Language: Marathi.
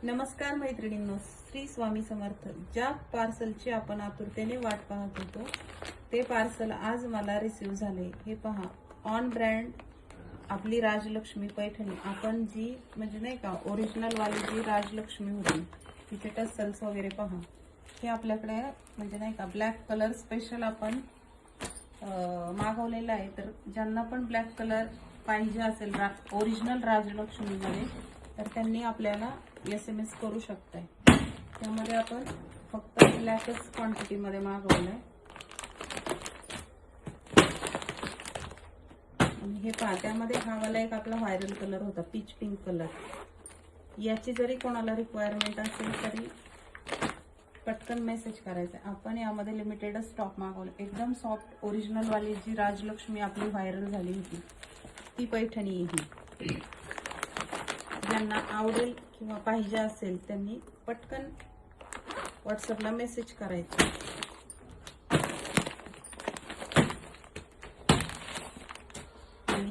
नमस्कार मैत्रिणींनो, श्री स्वामी समर्थ. ज्या पार्सलची आपण आतुरतेने वाट पाहत होतो ते पार्सल आज मला रिसीव झाले. हे पहा, ऑन ब्रँड आपली राजलक्ष्मी पैठणी. आपण जी म्हणजे नाही का ओरिजिनल वाली जी राजलक्ष्मी होती तिचे टसल्स वगैरे पहा. हे आपल्याकडे म्हणजे नाही का ब्लॅक कलर स्पेशल आपण मागवलेला आहे. तर ज्यांना पण ब्लॅक कलर पाहिजे असेल ओरिजिनल राजलक्ष्मीमध्ये तर त्यांनी आपल्याला SMS करू शकताय. त्यामध्ये आपण फक्त ब्लॅकच क्वांटिटीमध्ये मागवलंय. हे पहा, त्यामध्ये हा वाला एक आपला व्हायरल कलर होता, पीच पिंक कलर. याची जरी कोणाला रिक्वायरमेंट असेल तरी पटकन मेसेज करायचा. आपण यामध्ये लिमिटेड स्टॉक मागवला. एकदम सॉफ्ट ओरिजिनल वाली जी राजलक्ष्मी आपली व्हायरल झाली होती ती पैठणी ही. ज्यांना आवडेल किंवा पाहिजे असेल त्यांनी पटकन व्हॉट्सअपला मेसेज करायचा.